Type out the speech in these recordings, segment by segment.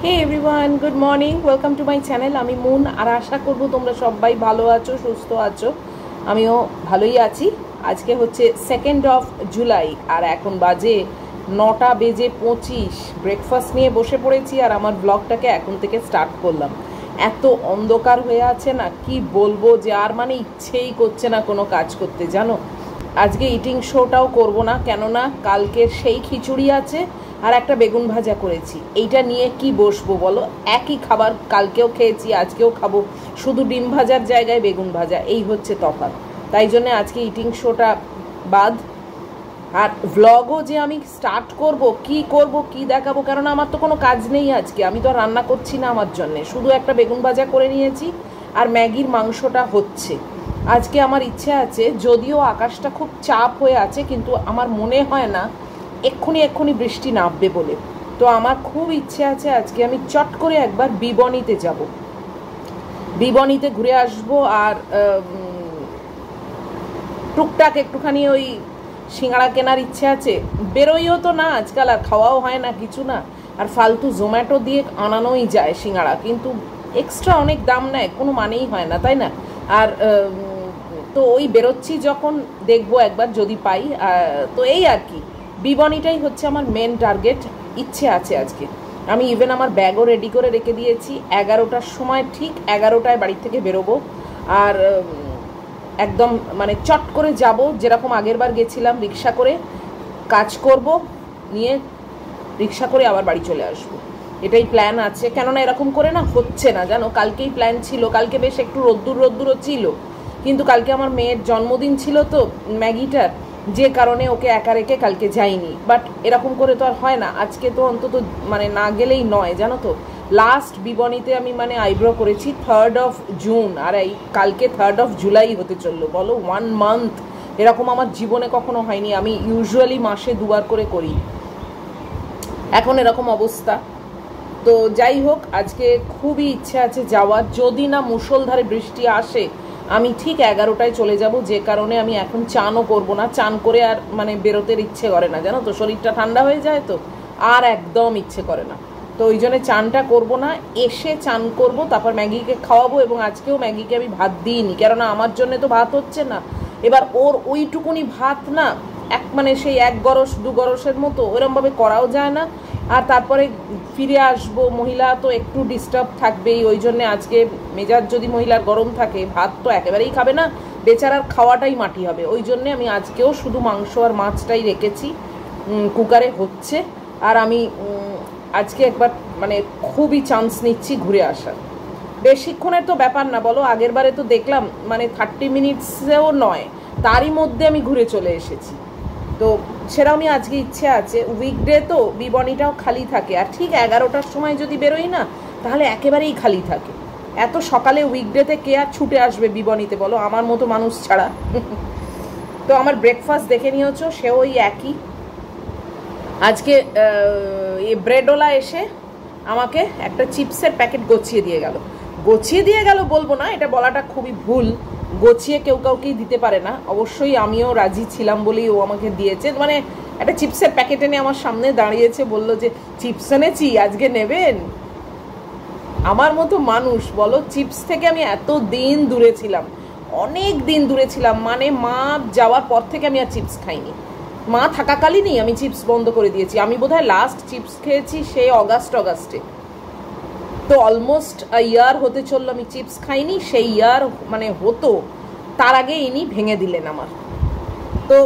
Hey everyone, good morning, welcome to my channel. আমি মুন, আর আশা করব তোমরা সবাই ভালো আছো, সুস্থ আছো। আমিও ভালোই আছি। আজকে হচ্ছে 2nd অফ জুলাই, আর এখন বাজে 9:25। ব্রেকফাস্ট নিয়ে বসে পড়েছি আর আমার ব্লগটাকে এখন থেকে স্টার্ট করলাম। এত অন্ধকার হয়ে আছে না, কি বলবো, যে আর মানে ইচ্ছেই করছে না কোনো কাজ করতে, জানো। আজকে ইটিং শোটাও করব না, কেননা কালকের সেই খিচুড়ি আছে আর একটা বেগুন ভাজা করেছি। এইটা নিয়ে কি বসবো বলো? একই খাবার, কালকেও খেয়েছি, আজকেও খাবো, শুধু ডিম ভাজার জায়গায় বেগুন ভাজা, এই হচ্ছে তফাৎ। তাই জন্য আজকে ইটিং শোটা বাদ। আর ভ্লগও যে আমি স্টার্ট করব, কি দেখাবো, কারণ আমার তো কোনো কাজ নেই আজকে। আমি তো আর রান্না করছি না আমার জন্যে, শুধু একটা বেগুন ভাজা করে নিয়েছি আর ম্যাগির মাংসটা হচ্ছে। আজকে আমার ইচ্ছে আছে, যদিও আকাশটা খুব চাপ হয়ে আছে, কিন্তু আমার মনে হয় না এক্ষুনি বৃষ্টি নামবে বলে। তো আমার খুব ইচ্ছে আছে আজকে আমি চট করে একবার বিবনীতে যাব, বিবনীতে ঘুরে আসবো। আর টুকটাক একটুখানি ওই সিঙ্গাড়া কেনার ইচ্ছে আছে। বেরোইও তো না আজকাল, আর খাওয়াও হয় না কিছু না, আর ফালতু জোম্যাটো দিয়ে আনানোই যায় সিঙ্গাড়া, কিন্তু এক্সট্রা অনেক দাম নেয়, কোনো মানেই হয় না, তাই না? আর তো ওই বেরোচ্ছি যখন, দেখবো একবার যদি পাই। তো এই আর কি, বিবনীটাই হচ্ছে আমার মেন টার্গেট। ইচ্ছে আছে আজকে। আমি ইভেন আমার ব্যাগও রেডি করে রেখে দিয়েছি। 11টার সময়, ঠিক 11টায় বাড়ি থেকে বেরোবো। আর একদম মানে চট করে যাব, যেরকম আগের বার গেছিলাম, রিক্সা করে কাজ করব, নিয়ে রিক্সা করে আবার বাড়ি চলে আসবো। এটাই প্ল্যান আছে। কেননা এরকম করে না হচ্ছে না, জানো। কালকেই প্ল্যান ছিল, কালকে বেশ একটু রোদ্দুরও ছিল, কিন্তু কালকে আমার মেয়ের জন্মদিন ছিল তো ম্যাগিটার, যে কারণে ওকে একা রেখে কালকে যাইনি। বাট এরকম করে তো আর হয় না, আজকে তো অন্তত মানে না গেলেই নয়, জানো তো। লাস্ট বিবনীতে আমি মানে আইব্রো করেছি 3rd অফ জুন, আর এই কালকে 3rd অফ জুলাই হতে চললো। বলো, 1 মান্থ! এরকম আমার জীবনে কখনো হয়নি। আমি ইউজুয়ালি মাসে 2বার করে করি, এখন এরকম অবস্থা। তো যাই হোক, আজকে খুবই ইচ্ছে আছে যাওয়ার। যদি না মুষলধারে বৃষ্টি আসে, আমি ঠিক 11টায় চলে যাব, যে কারণে আমি এখন চানও করবো না। চান করে আর মানে বেরোতে ইচ্ছে করে না, জানো তো, শরীরটা ঠান্ডা হয়ে যায় তো, আর একদম ইচ্ছে করে না। তো ওই জন্য চানটা করবো না, এসে চান করব, তারপর ম্যাগিকে খাওয়াবো। এবং আজকেও ম্যাগিকে আমি ভাত দিইনি, কেননা আমার জন্য তো ভাত হচ্ছে না। এবার ওর ওইটুকুনি ভাত না, মানে সেই 1 গরস 2 গরসের মতো, ওইরকমভাবে করাও যায় না। আর তারপরে ফিরে আসবো, মহিলা তো একটু ডিস্টার্ব থাকবেই। ওই জন্যে আজকে মেজাজ যদি মহিলার গরম থাকে, ভাত তো একেবারেই খাবে না, বেচারার খাওয়াটাই মাটি হবে। ওই জন্যে আমি আজকেও শুধু মাংস আর মাছটাই রেখেছি, কুকারে হচ্ছে। আর আমি আজকে একবার মানে খুবই চান্স নিচ্ছি ঘুরে আসার। বেশিক্ষণের তো ব্যাপার না, বলো। আগের বারে তো দেখলাম মানে 30 মিনিটসেও নয়, তারই মধ্যে আমি ঘুরে চলে এসেছি। তো সেরকমই আজকে ইচ্ছে আছে। উইকডে তো বিবনীটাও খালি থাকে, আর ঠিক 11টার সময় যদি বেরোই না, তাহলে একেবারেই খালি থাকে। এত সকালে উইকডেতে কে আর ছুটে আসবে বিবনীতে, বলো, আমার মতো মানুষ ছাড়া। তো আমার ব্রেকফাস্ট দেখে নিয়েছো, সেও ওই একই। আজকে ব্রেডওয়ালা এসে আমাকে একটা চিপসের প্যাকেট গছিয়ে দিয়ে গেল বলবো না, এটা বলাটা খুবই ভুল। গছিয়ে কেউ কাউকেই দিতে পারে না, অবশ্যই আমিও রাজি ছিলাম বলেই ও আমাকে দিয়েছে। মানে একটা চিপসের প্যাকেট এনে আমার সামনে দাঁড়িয়েছে, বললো যে চিপস এনেছি, আজকে নেবেন। আমার মতো মানুষ, বলো। চিপস থেকে আমি এত দিন দূরে ছিলাম, অনেক দিন দূরে ছিলাম, মানে মা যাওয়ার পর থেকে আমি আর চিপস খাইনি। মা থাকাকালীনই আমি চিপস বন্ধ করে দিয়েছি। আমি বোধহয় লাস্ট চিপস খেয়েছি সেই অগাস্টে। তো অলমোস্ট ইয়ার হতে চললো আমি চিপস খাইনি। সেই ইয়ার মানে হতো, তার আগে ইনি ভেঙে দিলেন আমার। তো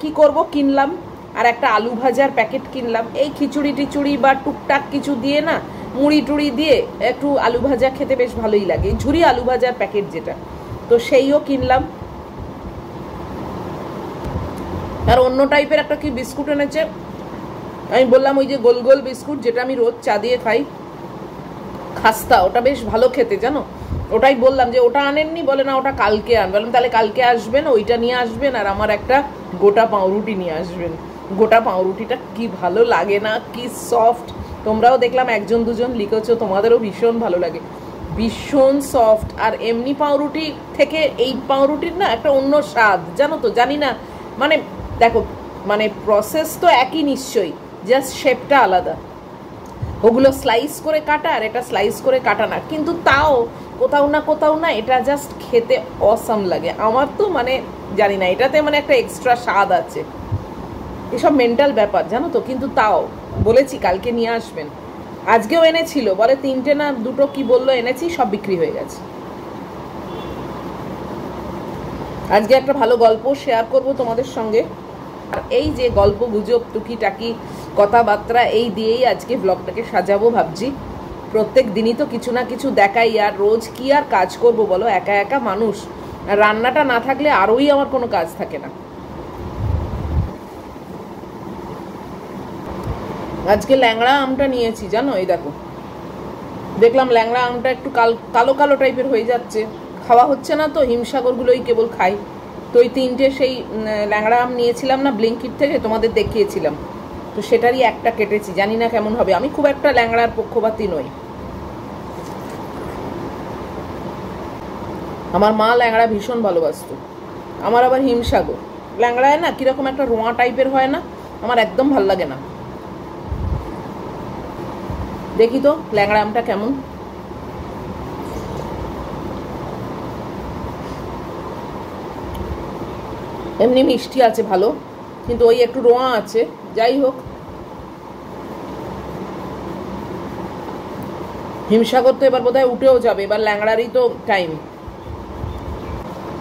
কি করব, কিনলাম। আর একটা আলু ভাজার প্যাকেট কিনলাম। এই খিচুড়ি টিচুড়ি বা টুকটাক কিছু দিয়ে না, মুড়ি টুড়ি দিয়ে একটু আলু ভাজা খেতে বেশ ভালোই লাগে, ঝুরি আলু ভাজার প্যাকেট যেটা, তো সেইও কিনলাম। আর অন্য টাইপের একটা কি বিস্কুট এনেছে, আমি বললাম ওই যে গোল গোল বিস্কুট, যেটা আমি রোজ চা দিয়ে খাই, খাস্তা, ওটা বেশ ভালো খেতে, জানো। ওটাই বললাম যে ওটা আনেননি, বলে না ওটা কালকে আন। বললাম তাহলে কালকে আসবেন, ওইটা নিয়ে আসবেন, আর আমার একটা গোটা পাউরুটি নিয়ে আসবেন। গোটা পাউরুটিটা কি ভালো লাগে না, কি সফট। তোমরাও দেখলাম 1জন 2জন লিখেছো, তোমাদেরও ভীষণ ভালো লাগে, ভীষণ সফট। আর এমনি পাউরুটি থেকে এই পাউরুটির না একটা অন্য স্বাদ, জানো তো। জানি না, মানে দেখো, মানে প্রসেস তো একই নিশ্চয়ই, জাস্ট শেপটা আলাদা। ওগুলো স্লাইস করে কাটা আর এটা স্লাইস করে কাটা না, কিন্তু তাও কোথাও না এটা জাস্ট খেতে অসাম লাগে। আমার তো মানে জানি না, এটাতে মানে একটা এক্সট্রা স্বাদ আছে। এসব মেন্টাল ব্যাপার জানো তো, কিন্তু তাও বলেছি কালকে নিয়ে আসবেন, আজকেও এনেছিল, বলে 3টে না 2টো কি বললো এনেছি, সব বিক্রি হয়ে গেছে। আজকে একটা ভালো গল্প শেয়ার করব তোমাদের সঙ্গে, আর এই যে গল্প গুজব টুকিটাকি কথাবার্তা এই দিয়েই আজকে ব্লগটাকে সাজাবো ভাবছি। প্রত্যেক দিনই তো কিছু না কিছু দেখাই, আর রোজ কি আর কাজ করব বলো, একা একা মানুষ, আর রান্নাটা না থাকলে আরোই আমার কোনো কাজ থাকে না। আজকে ল্যাংড়া আমটা নিয়েছি জানো, এই দেখো, দেখলাম ল্যাংড়া আমটা একটু কালো কালো টাইপের হয়ে যাচ্ছে, খাওয়া হচ্ছে না তো, হিমসাগরগুলোই কেবল খাই। তো ওই 3টে সেই ল্যাংড়া আম নিয়েছিলাম না ব্লিঙ্কিট থেকে, তোমাদের দেখিয়েছিলাম, তো সেটারই একটা কেটেছি, জানি না কেমন হবে। আমি খুব একটা ল্যাংড়ার পক্ষপাতী নই, আমার মা ল্যাংড়া ভীষণ ভালোবাসতো, আমার আবার হিমসাগর ল্যাংড়ায় না কিরকম একটা রোঁয়া টাইপের হয় না, আমার একদম ভাল লাগে না। দেখি তো ল্যাংড়া আমটা কেমন। এমনি মিষ্টি আছে ভালো, কিন্তু ওই একটু রোঁয়া আছে, যাই হোক। হিমসাগর তো এবার বোধহয় উঠেও যাবে, এবার ল্যাংড়ারই তো টাইম।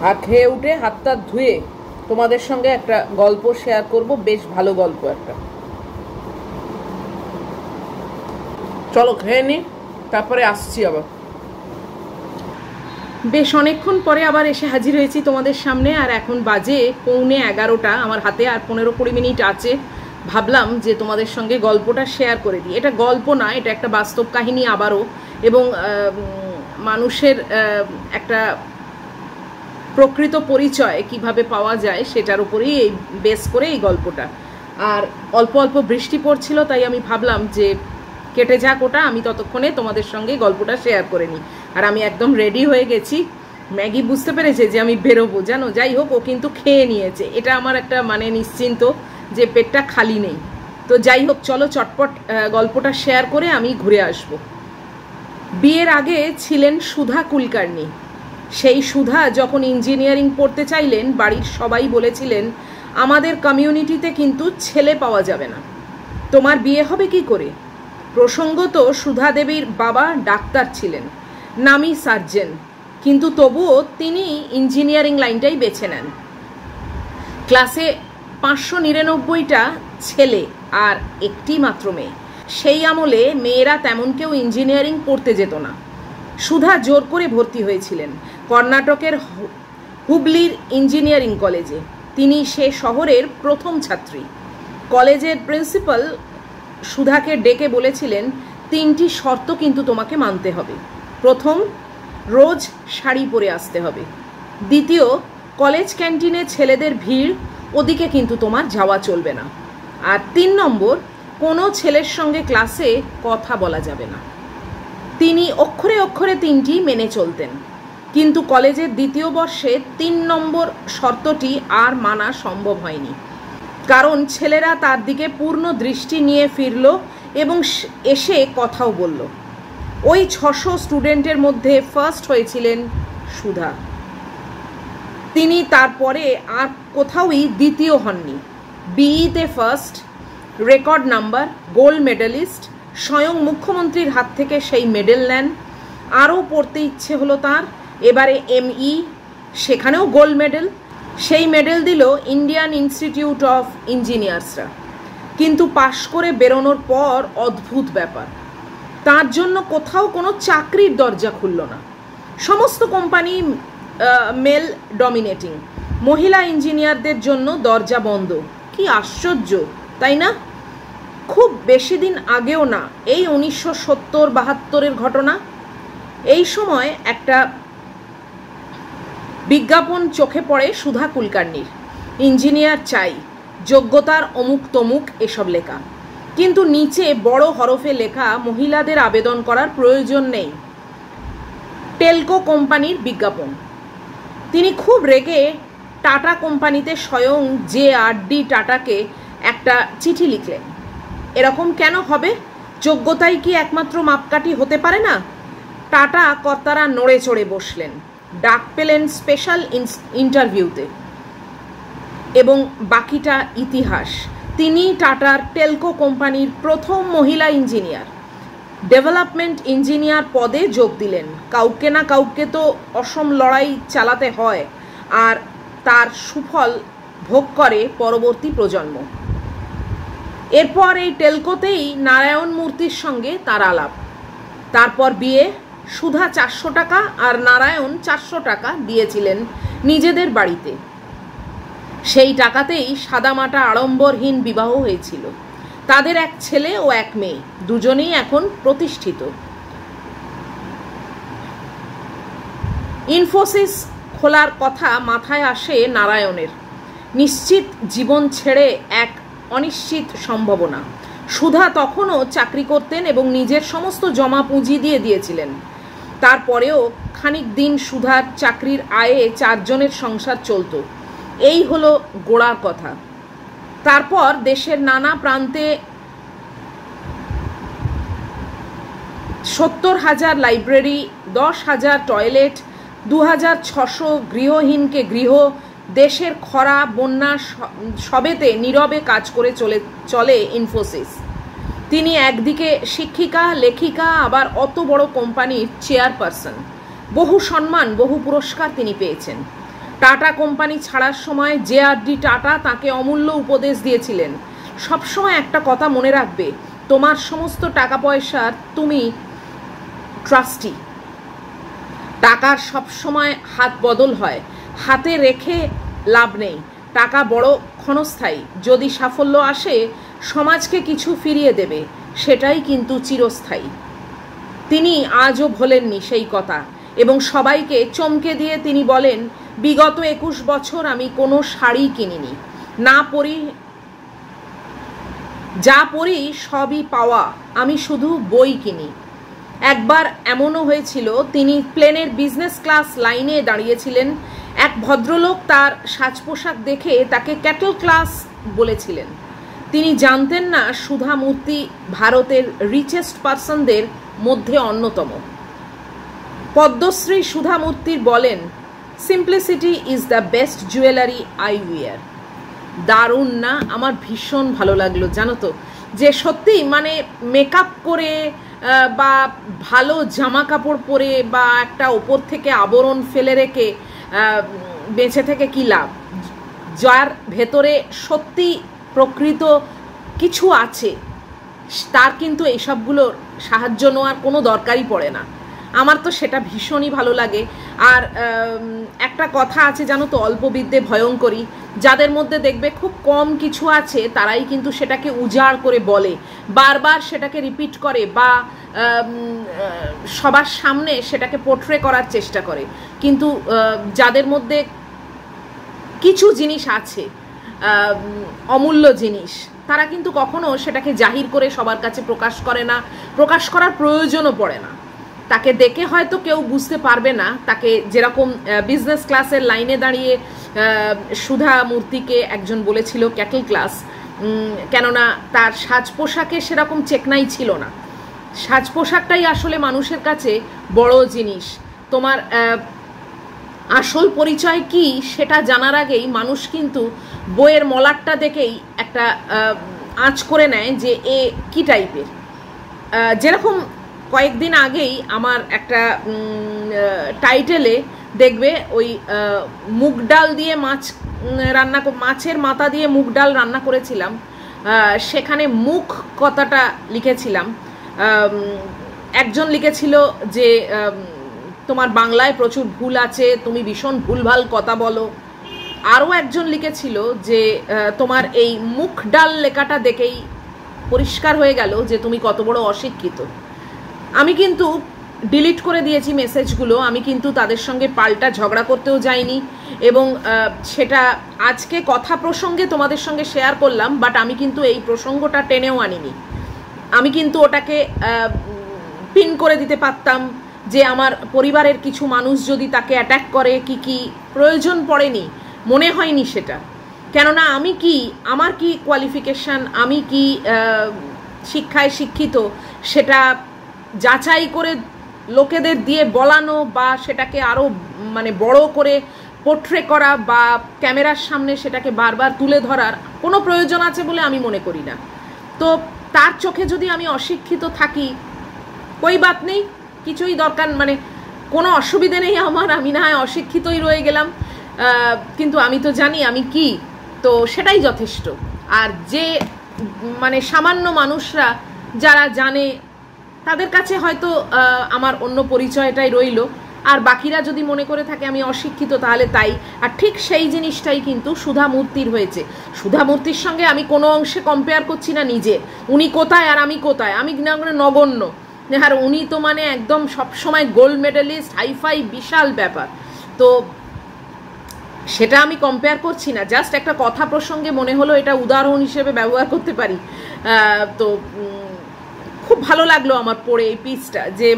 আর খেয়ে উঠে হাতটা ধুয়ে তোমাদের সঙ্গে একটা গল্প শেয়ার করব, বেশ ভালো গল্প একটা। চলো খেয়ে নি, তারপরে আসছি আবার। বেশ অনেকক্ষণ পরে আবার এসে হাজির হয়েছি তোমাদের সামনে, আর এখন বাজে 11:45, আমার হাতে আর 15-20 মিনিট আছে। ভাবলাম যে তোমাদের সঙ্গে গল্পটা শেয়ার করে দিই। এটা গল্প না, এটা একটা বাস্তব কাহিনী আবারও, এবং মানুষের একটা প্রকৃত পরিচয় কিভাবে পাওয়া যায় সেটার উপরেই এই বেস করে এই গল্পটা। আর অল্প অল্প বৃষ্টি পড়ছিল, তাই আমি ভাবলাম যে কেটে যাক ওটা, আমি ততক্ষণে তোমাদের সঙ্গে গল্পটা শেয়ার করে নিই। আর আমি একদম রেডি হয়ে গেছি। ম্যাগি বুঝতে পেরেছে যে আমি বেরোবো জানো, যাই হোক ও কিন্তু খেয়ে নিয়েছে, এটা আমার একটা মানে নিশ্চিন্ত যে পেটটা খালি নেই। তো যাই হোক চলো চটপট গল্পটা শেয়ার করে আমি ঘুরে আসব। বিয়ের আগে ছিলেন সুধা কুলকার্নি। সেই সুধা যখন ইঞ্জিনিয়ারিং পড়তে চাইলেন, বাড়ির সবাই বলেছিলেন আমাদের কমিউনিটিতে কিন্তু ছেলে পাওয়া যাবে না, তোমার বিয়ে হবে কি করে। প্রসঙ্গত সুধা দেবীর বাবা ডাক্তার ছিলেন, নামী সার্জেন, কিন্তু তবুও তিনি ইঞ্জিনিয়ারিং লাইনটাই বেছে নেন। ক্লাসে 599টা ছেলে আর একটি মাত্র মেয়ে। সেই আমলে মেয়েরা তেমন কেউ ইঞ্জিনিয়ারিং পড়তে যেত না। সুধা জোর করে ভর্তি হয়েছিলেন কর্ণাটকের হুবলির ইঞ্জিনিয়ারিং কলেজে। তিনি সে শহরের প্রথম ছাত্রী। কলেজের প্রিন্সিপাল সুধাকে ডেকে বলেছিলেন 3টি শর্ত কিন্তু তোমাকে মানতে হবে। প্রথম, রোজ শাড়ি পরে আসতে হবে। দ্বিতীয়, কলেজ ক্যান্টিনে ছেলেদের ভিড়, ওদিকে কিন্তু তোমার যাওয়া চলবে না। আর 3 নম্বর, কোনো ছেলের সঙ্গে ক্লাসে কথা বলা যাবে না। তিনি অক্ষরে অক্ষরে 3টি মেনে চলতেন, কিন্তু কলেজের 2য় বর্ষে 3 নম্বর শর্তটি আর মানা সম্ভব হয়নি, কারণ ছেলেরা তার দিকে পূর্ণ দৃষ্টি নিয়ে ফিরল এবং এসে কথাও বলল। ওই 600 স্টুডেন্টের মধ্যে ফার্স্ট হয়েছিলেন সুধা। তিনি তারপরে আর কোথাওই দ্বিতীয় হননি। বিইতে first, record number, gold medalist, স্বয়ং মুখ্যমন্ত্রীর হাত থেকে সেই মেডেল নেন। আরও পড়তে ইচ্ছে হলো তার, এবারে ME, সেখানেও গোল্ড মেডেল। সেই মেডেল দিল ইন্ডিয়ান ইনস্টিটিউট অফ ইঞ্জিনিয়ার্সরা। কিন্তু পাশ করে বেরোনোর পর অদ্ভুত ব্যাপার, তার জন্য কোথাও কোনো চাকরির দরজা খুলল না। সমস্ত কোম্পানি মেল ডমিনেটিং, মহিলা ইঞ্জিনিয়ারদের জন্য দরজা বন্ধ। কি আশ্চর্য তাই না? খুব বেশি দিন আগেও না, এই 1970-72-এর ঘটনা। এই সময় একটা বিজ্ঞাপন চোখে পড়ে সুধা কুলকার্নির, ইঞ্জিনিয়ার চাই, যোগ্যতার অমুক তমুক এসব লেখা, কিন্তু নিচে বড় হরফে লেখা মহিলাদের আবেদন করার প্রয়োজন নেই। টেলকো কোম্পানির বিজ্ঞাপন। তিনি খুব রেগে টাটা কোম্পানিতে স্বয়ং JRD টাটাকে একটা চিঠি লিখলেন। এরকম কেন হবে? যোগ্যতাই কি একমাত্র মাপকাঠি হতে পারে না? টাটা কর্তারা নড়ে চড়ে বসলেন। ডাক পেলেন স্পেশাল ইন্টারভিউতে, এবং বাকিটা ইতিহাস। তিনি টাটার টেলকো কোম্পানির প্রথম মহিলা ইঞ্জিনিয়ার, ডেভেলপমেন্ট ইঞ্জিনিয়ার পদে যোগ দিলেন। কাউকে না কাউকে তো অসম লড়াই চালাতে হয়, আর তার সুফল ভোগ করে পরবর্তী প্রজন্ম। এরপর এই টেলকোতেই নারায়ণ মূর্তির সঙ্গে তার আলাপ। তারপর বিয়ে। সুধা 400 টাকা আর নারায়ণ 400 টাকা দিয়েছিলেন নিজেদের বাড়িতে। সেই টাকাতেই সাদামাটা আড়ম্বরহীন বিবাহ হয়েছিল। তাদের এক ছেলে ও এক মেয়ে, দুজনেই এখন প্রতিষ্ঠিত। ইনফোসিস খোলার কথা মাথায় আসে নারায়ণের। নিশ্চিত জীবন ছেড়ে এক অনিশ্চিত সম্ভাবনা। সুধা তখনও চাকরি করতেন এবং নিজের সমস্ত জমা পুঁজি দিয়ে দিয়েছিলেন। তারপরেও খানিক দিন সুধার চাকরির আয়ে 4 জনের সংসার চলত। এই হলো গোড়ার কথা। তারপর দেশের নানা প্রান্তে 70,000 লাইব্রেরি, 10,000 টয়লেট, 2,600 গৃহহীনকে গৃহ, দেশের খরা বন্যা সবেতে নীরবে কাজ করে চলে ইনফোসিস। তিনি একদিকে শিক্ষিকা, লেখিকা, আবার অত বড় কোম্পানির চেয়ারপারসন। বহু সম্মান, বহু পুরস্কার তিনি পেয়েছেন। টাটা কোম্পানি ছাড়ার সময় জে.আর.ডি. টাটা তাকে অমূল্য উপদেশ দিয়েছিলেন। সবসময় একটা কথা মনে রাখবে, তোমার সমস্ত টাকা পয়সার তুমি ট্রাস্টি। টাকার সবসময় হাত বদল হয়, হাতে রেখে লাভ নেই। টাকা বড় ক্ষণস্থায়ী, যদি সাফল্য আসে সমাজকে কিছু ফিরিয়ে দেবে, সেটাই কিন্তু চিরস্থায়ী। তিনি আজও ভোলেননি সেই কথা, এবং সবাইকে চমকে দিয়ে তিনি বলেন, বিগত 21 বছর আমি কোনো শাড়ি কিনিনি, না পরি, যা পরি সবই পাওয়া, আমি শুধু বই কিনি। একবার এমনও হয়েছিল, তিনি প্লেনের বিজনেস ক্লাস লাইনে দাঁড়িয়েছিলেন। এক ভদ্রলোক তার সাজ পোশাক দেখে তাকে ক্যাটল ক্লাস বলেছিলেন। তিনি জানতেন না সুধা মূর্তি ভারতের রিচেস্ট পার্সনদের মধ্যে অন্যতম। পদ্মশ্রী সুধা মূর্তির বলেন, simplicity is the best jewellery I wear. দারুণ না? আমার ভীষণ ভালো লাগলো, জানো তো, যে সত্যি মানে মেকআপ করে বা ভালো জামা কাপড় পরে বা একটা ওপর থেকে আবরণ ফেলে রেখে বেঁচে থেকে কী লাভ? যার ভেতরে সত্যি প্রকৃত কিছু আছে, তার কিন্তু এইসবগুলোর সাহায্য নেওয়ার কোনো দরকারই পড়ে না। আমার তো সেটা ভীষণই ভালো লাগে। আর একটা কথা আছে জানো তো, অল্পবিদ্যে ভয়ঙ্করী। যাদের মধ্যে দেখবে খুব কম কিছু আছে, তারাই কিন্তু সেটাকে উজাড় করে বলে, বারবার সেটাকে রিপিট করে, বা সবার সামনে সেটাকে পোর্ট্রে করার চেষ্টা করে। কিন্তু যাদের মধ্যে কিছু জিনিস আছে, অমূল্য জিনিস, তারা কিন্তু কখনো সেটাকে জাহির করে সবার কাছে প্রকাশ করে না, প্রকাশ করার প্রয়োজনও পড়ে না। তাকে দেখে হয়তো কেউ বুঝতে পারবে না, তাকে যেরকম বিজনেস ক্লাসের লাইনে দাঁড়িয়ে সুধা মূর্তিকে একজন বলেছিল ক্যাটল ক্লাস, কেননা তার সাজ পোশাকে সেরকম চেকনাই ছিল না। সাজ পোশাকটাই আসলে মানুষের কাছে বড় জিনিস। তোমার আসল পরিচয় কি সেটা জানার আগেই মানুষ কিন্তু বইয়ের মলাটটা দেখেই একটা আঁচ করে নেয় যে এ কি টাইপের। যেরকম কয়েকদিন আগেই আমার একটা টাইটেলে দেখবে ওই মুগ ডাল দিয়ে মাছের মাথা দিয়ে মুগ ডাল রান্না করেছিলাম, সেখানে মুখ কথাটা লিখেছিলাম। একজন লিখেছিল যে তোমার বাংলায় প্রচুর ভুল আছে, তুমি ভীষণ ভুলভাল কথা বলো। আরও একজন লিখেছিল যে তোমার এই মুখ ডাল লেখাটা দেখেই পরিষ্কার হয়ে গেল যে তুমি কত বড় অশিক্ষিত। আমি কিন্তু ডিলিট করে দিয়েছি মেসেজগুলো। আমি কিন্তু তাদের সঙ্গে পাল্টা ঝগড়া করতেও যাইনি, এবং সেটা আজকে কথা প্রসঙ্গে তোমাদের সঙ্গে শেয়ার করলাম, বাট আমি কিন্তু এই প্রসঙ্গটা টেনেও আনিনি। আমি কিন্তু ওটাকে পিন করে দিতে পারতাম যে আমার পরিবারের কিছু মানুষ যদি তাকে অ্যাটাক করে, কি প্রয়োজন পড়েনি, মনে হয়নি সেটা। কেননা আমি কি, আমার কি কোয়ালিফিকেশান, আমি কি শিক্ষায় শিক্ষিত সেটা যাচাই করে লোকেদের দিয়ে বলানো বা সেটাকে আরও মানে বড় করে পোর্ট্রে করা বা ক্যামেরার সামনে সেটাকে বারবার তুলে ধরার কোনো প্রয়োজন আছে বলে আমি মনে করি না। তো তার চোখে যদি আমি অশিক্ষিত থাকি কই বাত নেই, কিছুই দরকার মানে কোনো অসুবিধে নেই আমার, আমি না হয় অশিক্ষিতই রয়ে গেলাম, কিন্তু আমি তো জানি আমি কি, তো সেটাই যথেষ্ট। আর যে মানে সামান্য মানুষরা যারা জানে তাদের কাছে হয়তো আমার অন্য পরিচয়টাই রইল, আর বাকিরা যদি মনে করে থাকে আমি অশিক্ষিত তাহলে তাই। আর ঠিক সেই জিনিসটাই কিন্তু সুধা মূর্তির হয়েছে। সুধা মূর্তির সঙ্গে আমি কোনো অংশে কম্পেয়ার করছি না নিজে, উনি কোথায় আর আমি কোথায়, আমি নগণ্য, আর উনি তো মানে একদম সবসময় গোল্ড মেডেলিস্ট, হাইফাই, বিশাল ব্যাপার। তো সেটা আমি কম্পেয়ার করছি না, জাস্ট একটা কথা প্রসঙ্গে মনে হলো এটা উদাহরণ হিসেবে ব্যবহার করতে পারি। তো খুব ভালো লাগলো আমার পড়ে এই পিসটা, যে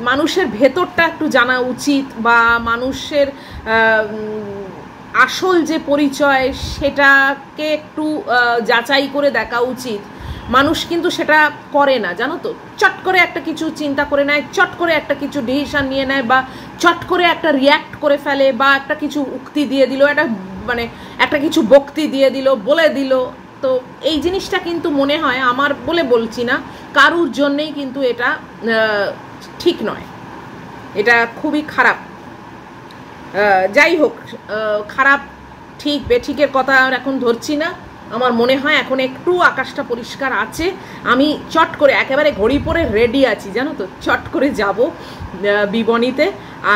মানুষের ভেতরটা একটু জানা উচিত বা মানুষের আসল যে পরিচয় সেটাকে একটু যাচাই করে দেখা উচিত। মানুষ কিন্তু সেটা করে না, জানো তো, চট করে একটা কিছু চিন্তা করে নেয়, চট করে একটা কিছু ডিসিশন নিয়ে নেয়, বা চট করে একটা রিয়্যাক্ট করে ফেলে, বা একটা কিছু উক্তি দিয়ে দিল, একটা কিছু বক্তি দিয়ে দিল, বলে দিল। তো এই জিনিসটা কিন্তু মনে হয় আমার বলে বলছি না, কারুর জন্যেই কিন্তু এটা ঠিক নয়, এটা খুবই খারাপ। যাই হোক, খারাপ ঠিক বেঠিকের কথা আর এখন ধরছি না। আমার মনে হয় এখন একটু আকাশটা পরিষ্কার আছে, আমি চট করে একেবারে ঘড়ি পরে রেডি আছি, জানো তো, চট করে যাব বিবনীতে।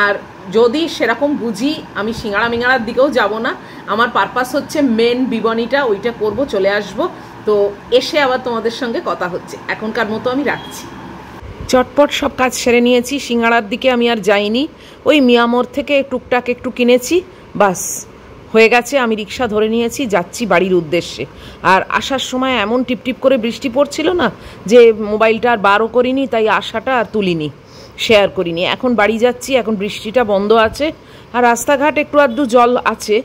আর যদি সেরকম বুঝি আমি সিঙ্গাড়ার দিকেও যাব না, আমার পারপাস হচ্ছে মেন বিবনীটা, ওইটা করব, চলে আসব। তো এসে আবার তোমাদের সঙ্গে কথা হচ্ছে, এখনকার মতো আমি রাখছি। চটপট সব কাজ সেরে নিয়েছি, সিঙ্গাড়ার দিকে আমি আর যাইনি, ওই মিয়ামোর থেকে টুকটাক একটু কিনেছি, বাস হয়ে গেছে। আমি রিক্সা ধরে নিয়েছি, যাচ্ছি বাড়ির উদ্দেশ্যে। আর আসার সময় এমন টিপটিপ করে বৃষ্টি পড়ছিল না যে মোবাইলটা আর বারও করিনি, তাই আশাটা আর তুলিনি, শেয়ার করিনি। এখন বাড়ি যাচ্ছি, এখন বৃষ্টিটা বন্ধ আছে, আর রাস্তাঘাট একটু আধটু জল আছে,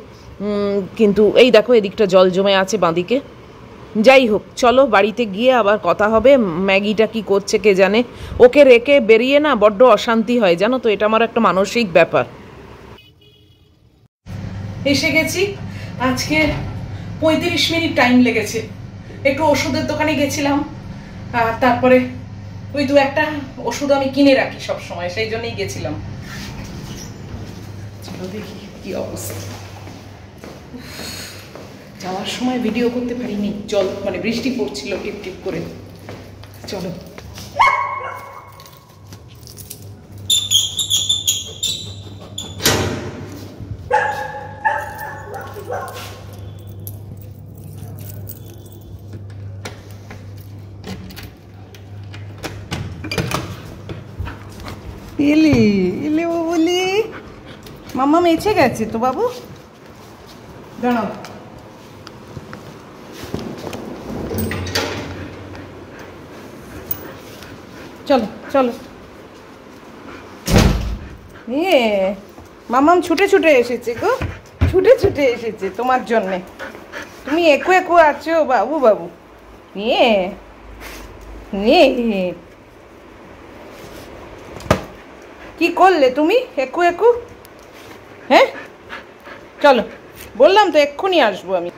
কিন্তু এই দেখো এদিকটা জল জমে আছে বাঁদিকে। যাই হোক, চলো বাড়িতে গিয়ে আবার কথা হবে। ম্যাগিটা কি করছে কে জানে, ওকে রেখে বেরিয়ে না বড্ড অশান্তি হয়, জানো তো, এটা আমার একটা মানসিক ব্যাপার। এসে গেছি, আজকে 35 মিনিট টাইম লেগেছে। একটু ওষুধের দোকানে গেছিলাম, আর তারপরে ওই দু একটা ওষুধ আমি কিনে রাখি সব সময়, সেই জন্যই গেছিলাম। চলো দেখি কি অবস্থা। যাওয়ার সময় ভিডিও করতে পারিনি, জল মানে বৃষ্টি পড়ছিল টিপ টিপ করে। চলো এলি এলি বলি, মাম্মা মেছে গেছে তো বাবু, দাঁড়াও। চলো চলো, মাম্মাম ছুটে ছুটে এসেছে গো, ছুটে ছুটে এসেছে তোমার জন্যে। তুমি একু একু আছো বাবু, বাবু নিয়ে নিয়ে কি করলে তুমি একু একু? হ্যাঁ চলো, বললাম তো এক্ষুনি আসবো আমি।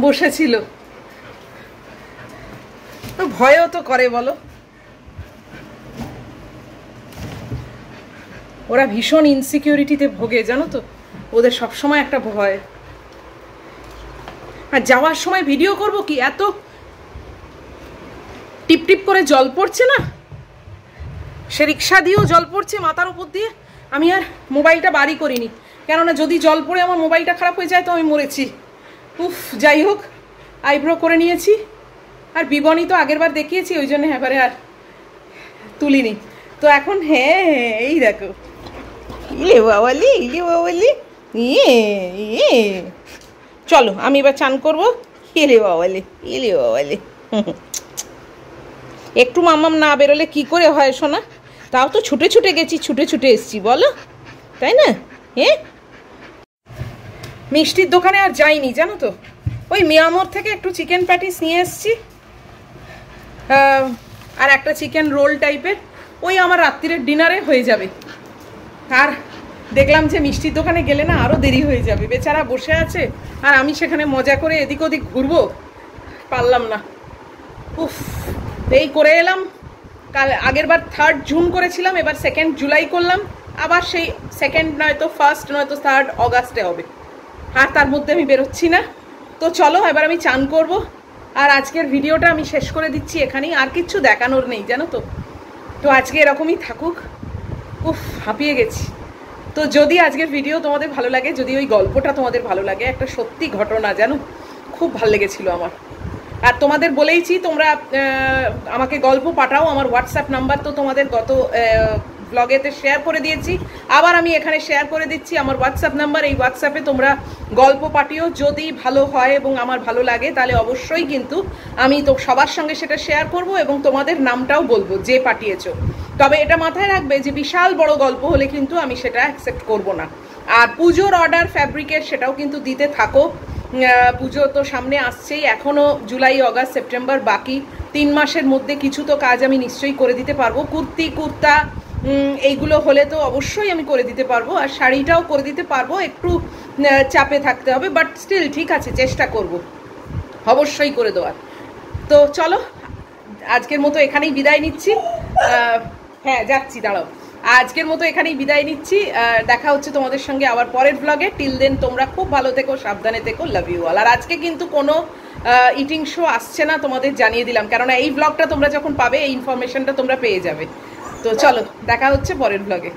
বসেছিল, ভয়ও তো করে বলো, ওরা ভীষণ ইনসিকিউরিটিতে ভোগে, জানো তো, ওদের সবসময় একটা ভয়। আর যাওয়ার সময় ভিডিও করব কি, এত টিপ টিপ করে জল পড়ছে না, সে রিক্সা দিয়েও জল পড়ছে মাথার উপর দিয়ে, আমি আর মোবাইলটা বাড়ি করিনি, কেননা যদি জল পড়ে আমার মোবাইলটা খারাপ হয়ে যায় তো আমি মরেছি। উফ, যাই হোক, আইব্রো করে নিয়েছি, আর বিবনী তো আগের বার দেখিয়েছি, ওই জন্য এবারে আর তুলিনি। তো এখন হ্যাঁ এই দেখো, ইলে বাবালি ইলে বাবালি, চলো আমি এবার চান করবো। ইলে বাবালি ইলে বাবালি, একটু মাম্মাম না বেরোলে কি করে হয় শোনা, তাও তো ছুটে ছুটে গেছি, ছুটে ছুটে এসছি বলো, তাই না? হ্যাঁ, মিষ্টির দোকানে আর যাইনি, জানো তো, ওই মিয়ামোর থেকে একটু চিকেন প্যাটিস নিয়ে এসছি, আর একটা চিকেন রোল টাইপের, ওই আমার রাত্রিরের ডিনারে হয়ে যাবে। আর দেখলাম যে মিষ্টির দোকানে গেলে না আরও দেরি হয়ে যাবে, বেচারা বসে আছে আর আমি সেখানে মজা করে এদিক ওদিক ঘুরবো, পারলাম না। উফ, এই করে এলাম। কাল আগের বার 3 জুন করেছিলাম, এবার 2 জুলাই করলাম, আবার সেই 2 নয়তো 1 নয়তো 3 অগাস্টে হবে। আর তার মধ্যে আমি বেরোচ্ছি না। তো চলো এবার আমি চান করব, আর আজকের ভিডিওটা আমি শেষ করে দিচ্ছি এখানেই। আর কিচ্ছু দেখানোর নেই জানো তো। তো আজকে এরকমই থাকুক। উফ, হাঁপিয়ে গেছি। তো যদি আজকের ভিডিও তোমাদের ভালো লাগে, যদি ওই গল্পটা তোমাদের ভালো লাগে, একটা সত্যি ঘটনা জানো, খুব ভালো লেগেছিল আমার। আর তোমাদের বলেইছি তোমরা আমাকে গল্প পাঠাও, আমার হোয়াটসঅ্যাপ নাম্বার তো তোমাদের গত ব্লগেতে শেয়ার করে দিয়েছি, আবার আমি এখানে শেয়ার করে দিচ্ছি আমার হোয়াটসঅ্যাপ নাম্বার। এই হোয়াটসঅ্যাপে তোমরা গল্প পাঠিও, যদি ভালো হয় এবং আমার ভালো লাগে তাহলে অবশ্যই কিন্তু আমি তো সবার সঙ্গে সেটা শেয়ার করব এবং তোমাদের নামটাও বলবো যে পাঠিয়েছো। তবে এটা মাথায় রাখবে যে বিশাল বড় গল্প হলে কিন্তু আমি সেটা অ্যাকসেপ্ট করব না। আর পুজোর অর্ডার ফ্যাব্রিকের সেটাও কিন্তু দিতে থাকো। পুজো তো সামনে আসছেই, এখনও জুলাই আগস্ট সেপ্টেম্বর বাকি, 3 মাসের মধ্যে কিছু তো কাজ আমি নিশ্চয়ই করে দিতে পারবো। কুর্তি কুর্তা এইগুলো হলে তো অবশ্যই আমি করে দিতে পারবো, আর শাড়িটাও করে দিতে পারবো, একটু চাপে থাকতে হবে, বাট স্টিল ঠিক আছে, চেষ্টা করব অবশ্যই করে দেওয়ার। তো চলো আজকের মতো এখানেই বিদায় নিচ্ছি। হ্যাঁ যাচ্ছি, দাঁড়াও। আজকের মতো এখানেই বিদায় নিচ্ছি, দেখা হচ্ছে তোমাদের সঙ্গে আবার পরের ব্লগে। টিল দেন তোমরা খুব ভালো থেকো, সাবধানে থেকো, লাভ ইউ অল। আর আজকে কিন্তু কোনো ইটিং শো আসছে না, তোমাদের জানিয়ে দিলাম, কেননা এই ব্লগটা তোমরা যখন পাবে এই ইনফরমেশনটা তোমরা পেয়ে যাবে। তো চলো দেখা হচ্ছে পরের ব্লগে।